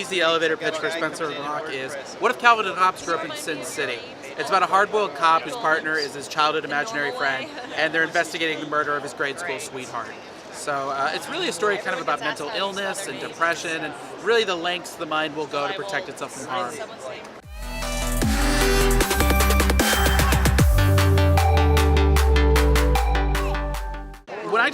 easy elevator pitch for Spencer and Locke is, what if Calvin and Hobbes grew up in Sin City? It's about a hard-boiled cop whose partner is his childhood imaginary friend, and they're investigating the murder of his grade school sweetheart. So it's really a story kind of about mental illness and depression, and really the lengths the mind will go to protect itself from harm. When I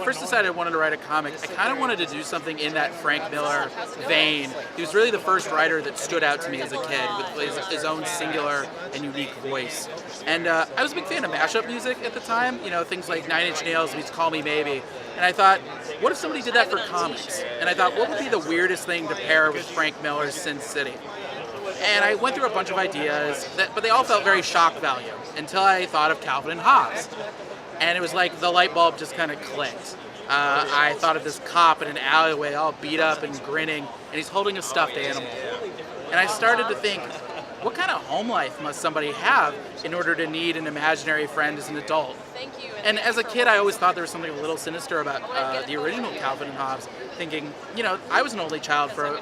first decided I wanted to write a comic, I kind of wanted to do something in that Frank Miller vein. He was really the first writer that stood out to me as a kid with his own singular and unique voice. And I was a big fan of mashup music at the time, you know, things like Nine Inch Nails meets Call Me Maybe. And I thought, what if somebody did that for comics? And I thought, what would be the weirdest thing to pair with Frank Miller's Sin City? And I went through a bunch of ideas, but they all felt very shock value until I thought of Calvin and Hobbes. And it was like the light bulb just kind of clicked. I thought of this cop in an alleyway all beat up and grinning, and he's holding a stuffed animal. And I started to think, what kind of home life must somebody have in order to need an imaginary friend as an adult? And as a kid, I always thought there was something a little sinister about the original Calvin and Hobbes, thinking, you know, I was an only child for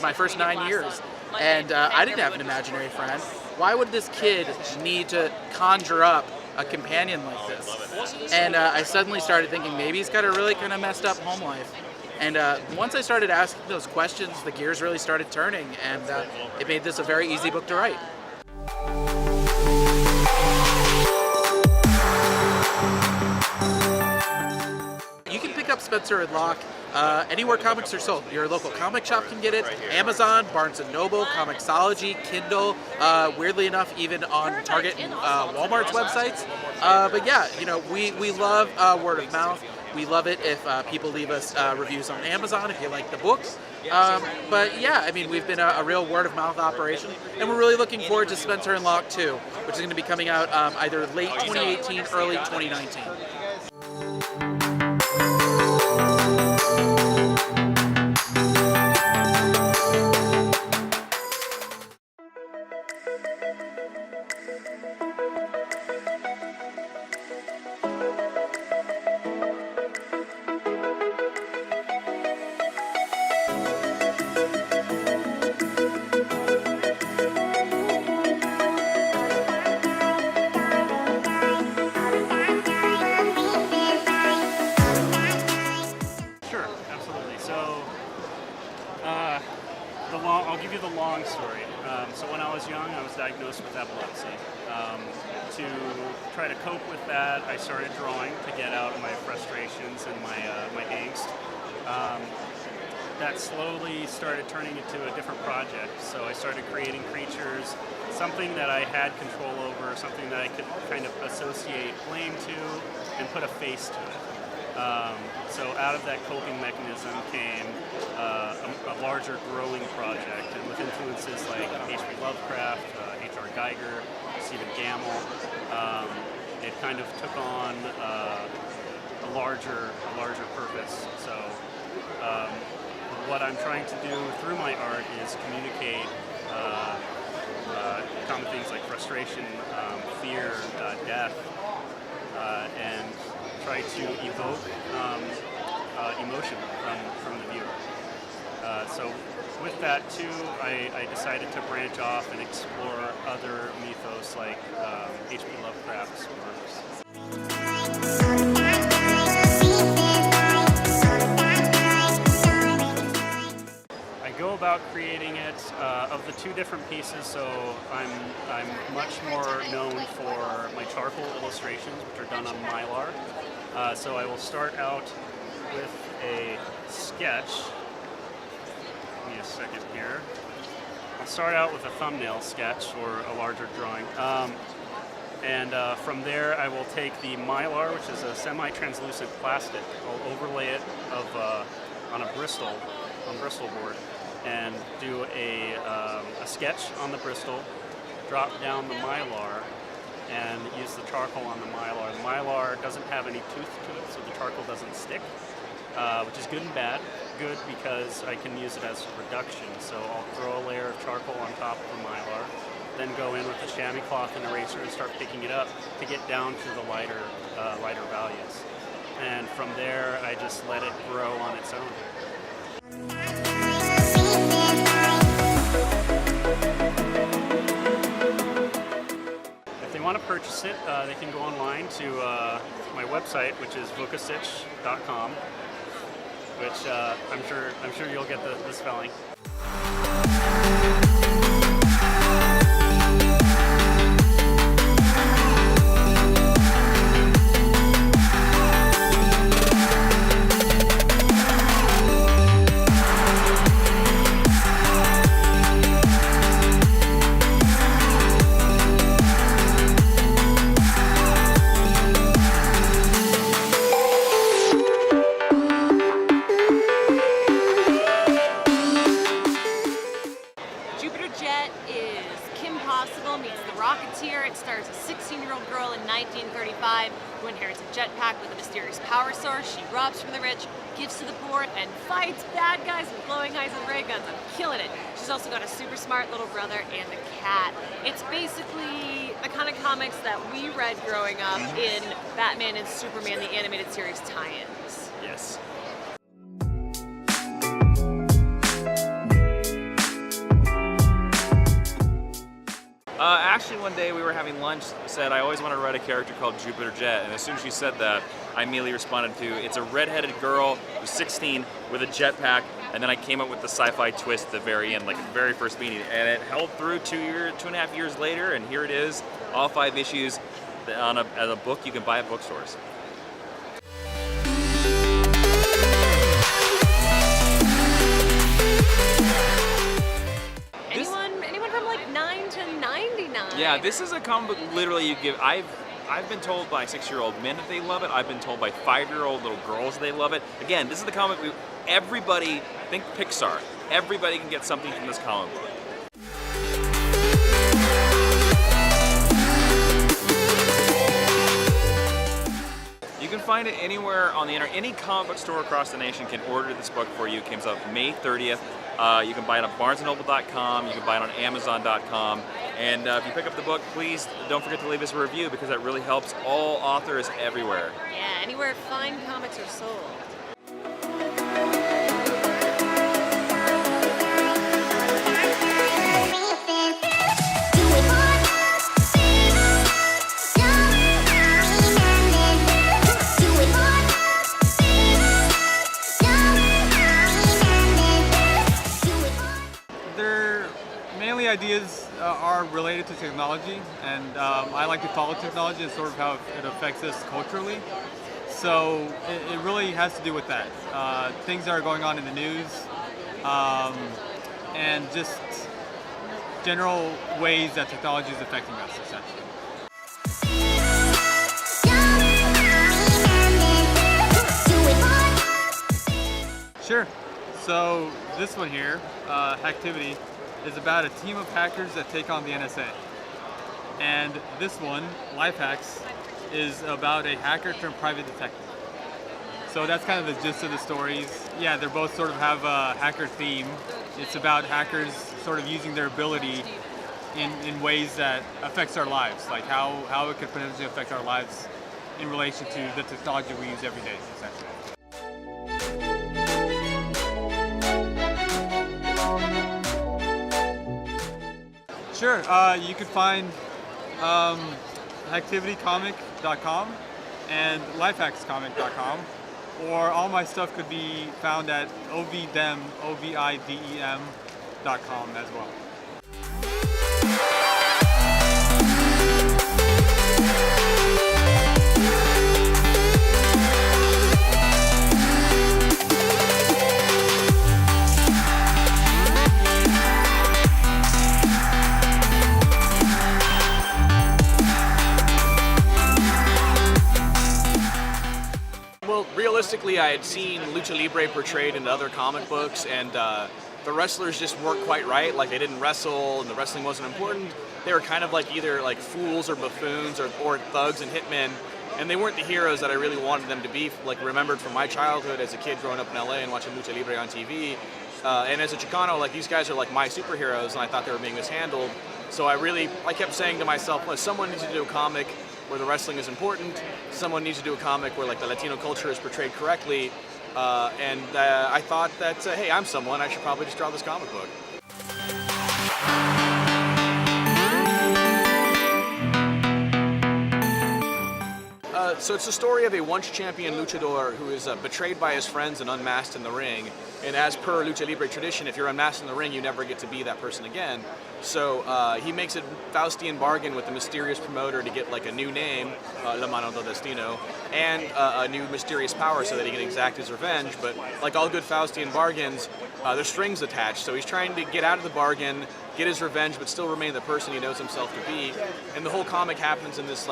my first 9 years, and I didn't have an imaginary friend. Why would this kid need to conjure up a companion like this? And I suddenly started thinking maybe he's got a really kind of messed up home life. And once I started asking those questions, the gears really started turning, and it made this a very easy book to write. You can pick up Spencer and Locke anywhere comics are sold. Your local comic shop can get it, Amazon, Barnes & Noble, Comixology, Kindle, weirdly enough, even on Target and Walmart's websites. But yeah, you know, we love word of mouth. We love it if people leave us reviews on Amazon if you like the books. But yeah, I mean, we've been a real word of mouth operation, and we're really looking forward to Spencer and Locke 2, which is going to be coming out either late 2018, early 2019. I'll give you the long story. So when I was young, I was diagnosed with epilepsy. To try to cope with that, I started drawing to get out my frustrations and my angst. That slowly started turning into a different project. So I started creating creatures, something that I had control over, something that I could kind of associate blame to and put a face to it. So out of that coping mechanism came a larger growing project, and with influences like H.P. Lovecraft, H.R. Geiger, Stephen Gamble, it kind of took on a larger purpose. So what I'm trying to do through my art is communicate common things like frustration, fear, death, and try to evoke emotion from the viewer. So with that too, I decided to branch off and explore other mythos like H.P. Lovecraft's works. I go about creating it of the two different pieces, so I'm much more known for my charcoal illustrations, which are done on Mylar. So I will start out with a sketch. Give me a second here. I'll start out with a thumbnail sketch or a larger drawing. From there I will take the Mylar, which is a semi-translucent plastic. I'll overlay it on a Bristol board and do a sketch on the Bristol, drop down the Mylar, and use the charcoal on the Mylar. The Mylar doesn't have any tooth to it, so the charcoal doesn't stick, which is good and bad. Good because I can use it as reduction, so I'll throw a layer of charcoal on top of the Mylar, then go in with a chamois cloth and eraser and start picking it up to get down to the lighter values. And from there, I just let it grow on its own. interested, they can go online to my website, which is vukusich.com, which I'm sure you'll get the spelling. It stars a 16-year-old girl in 1935 who inherits a jetpack with a mysterious power source. She robs from the rich, gives to the poor, and fights bad guys with glowing eyes and ray guns. I'm killing it. She's also got a super smart little brother and a cat. It's basically the kind of comics that we read growing up in Batman and Superman, the animated series tie-ins. Yes. Actually, one day we were having lunch, said I always wanted to write a character called Jupiter Jet, and as soon as she said that, I immediately responded to, it's a redheaded girl who's 16 with a jetpack, and then I came up with the sci-fi twist at the very end, like the very first meeting, and it held through 2.5 years later, and here it is, all 5 issues as a book you can buy at bookstores. Anyone from like 9 to 99? Yeah, this is a comic book literally you give. I've been told by 6-year-old men that they love it. I've been told by 5-year-old little girls that they love it. Again, this is the comic everybody, think Pixar, everybody can get something from this comic book. You can find it anywhere on the internet. Any comic book store across the nation can order this book for you. It comes out May 30th. You can buy it on barnesandnoble.com. You can buy it on amazon.com. And if you pick up the book, please don't forget to leave us a review because that really helps all authors everywhere. Yeah, anywhere fine comics are sold. Ideas are related to technology, and I like to follow technology and sort of how it affects us culturally. So it really has to do with that. Things that are going on in the news, and just general ways that technology is affecting us, essentially. Sure. So this one here, Hacktivity, is about a team of hackers that take on the NSA. And this one, Lifehacks, is about a hacker turned private detective. So that's kind of the gist of the stories. Yeah, they both sort of have a hacker theme. It's about hackers sort of using their ability in ways that affects our lives, like how it could potentially affect our lives in relation to the technology we use every day, essentially. Sure, you can find hacktivitycomic.com and lifehackscomic.com, or all my stuff could be found at ovidem.com as well. Well, realistically, I had seen Lucha Libre portrayed in other comic books, and the wrestlers just weren't quite right. Like, they didn't wrestle, and the wrestling wasn't important. They were kind of like either like fools or buffoons or thugs and hitmen, and they weren't the heroes that I really wanted them to be, like remembered from my childhood as a kid growing up in LA and watching Lucha Libre on TV. And as a Chicano, like, these guys are like my superheroes, and I thought they were being mishandled. So I kept saying to myself, well, someone needs to do a comic where the wrestling is important. Someone needs to do a comic where like the Latino culture is portrayed correctly. And I thought that, hey, I'm someone, I should probably just draw this comic book. So it's the story of a once champion luchador who is betrayed by his friends and unmasked in the ring. And as per Lucha Libre tradition, if you're unmasked in the ring, you never get to be that person again. So he makes a Faustian bargain with the mysterious promoter to get like a new name, Mano Destino, and a new mysterious power so that he can exact his revenge. But like all good Faustian bargains, there's strings attached. So he's trying to get out of the bargain, get his revenge, but still remain the person he knows himself to be. And the whole comic happens in this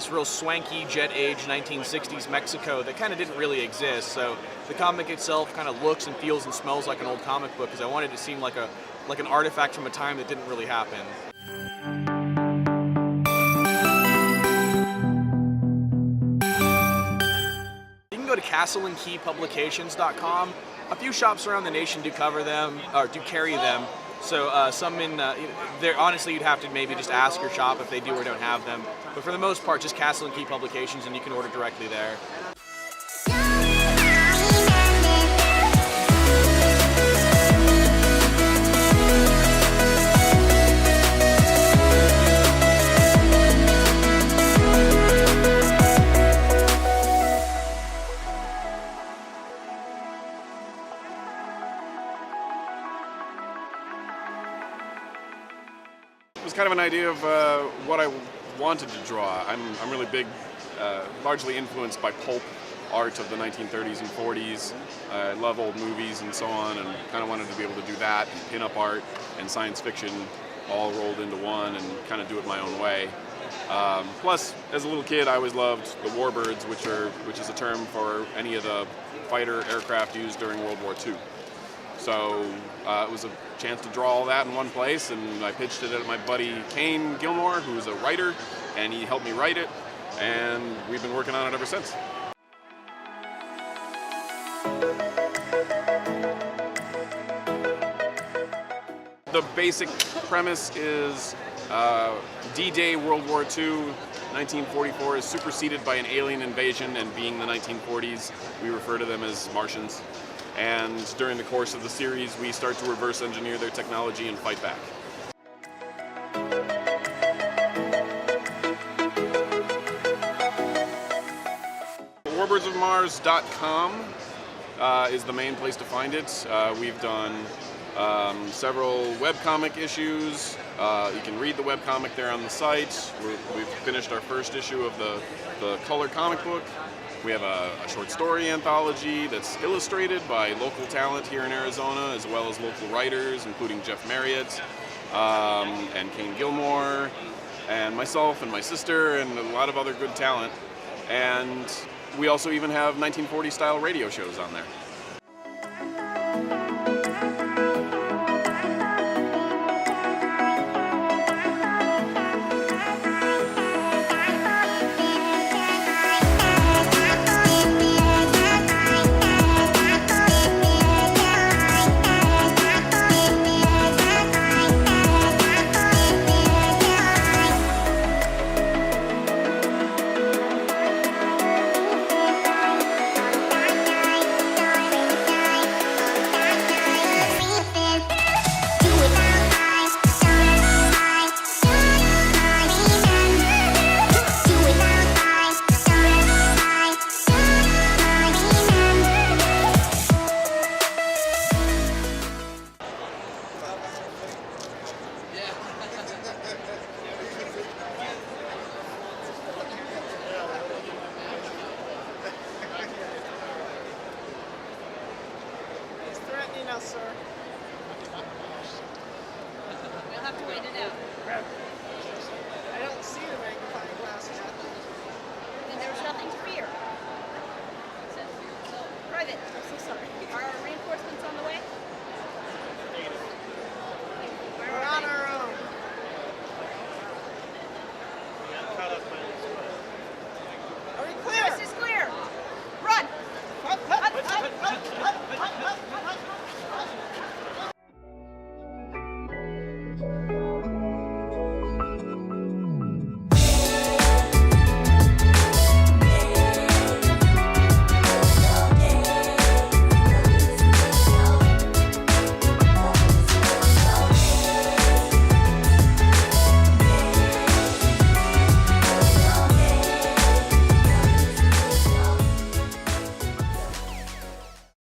real swanky jet age 1960s Mexico that kind of didn't really exist. So the comic itself kind of looks and feels and smells like an old comic book because I wanted it to seem like an artifact from a time that didn't really happen. You can go to castleandkeypublications.com. A few shops around the nation do cover them, or do carry them. So some in there, honestly, you'd have to maybe just ask your shop if they do or don't have them. But for the most part, just Castle and Key Publications, and you can order directly there. It was kind of an idea of what I wanted to draw. I'm really big, largely influenced by pulp art of the 1930s and 40s. I love old movies and so on, and kind of wanted to be able to do that, and pin-up art and science fiction all rolled into one and kind of do it my own way. Plus, as a little kid, I always loved the Warbirds, which is a term for any of the fighter aircraft used during World War II. So it was a chance to draw all that in one place, and I pitched it at my buddy Kane Gilmore, who's a writer, and he helped me write it, and we've been working on it ever since. The basic premise is D-Day World War II, 1944 is superseded by an alien invasion, and being the 1940s, we refer to them as Martians. And during the course of the series, we start to reverse engineer their technology and fight back. Warbirdsofmars.com is the main place to find it. We've done several webcomic issues. You can read the webcomic there on the site. We've finished our first issue of the color comic book. We have a short story anthology that's illustrated by local talent here in Arizona, as well as local writers, including Jeff Marriott, and Kane Gilmore, and myself and my sister, and a lot of other good talent. And we also even have 1940-style radio shows on there. Sir. We'll have to wait it out. I don't see the magnifying glass yet. Then there's nothing to fear. Private, I'm so sorry. Are our reinforcements on the way? We're on our own. Are we clear? This is clear. Run! Up, up, up, up, up, up, up.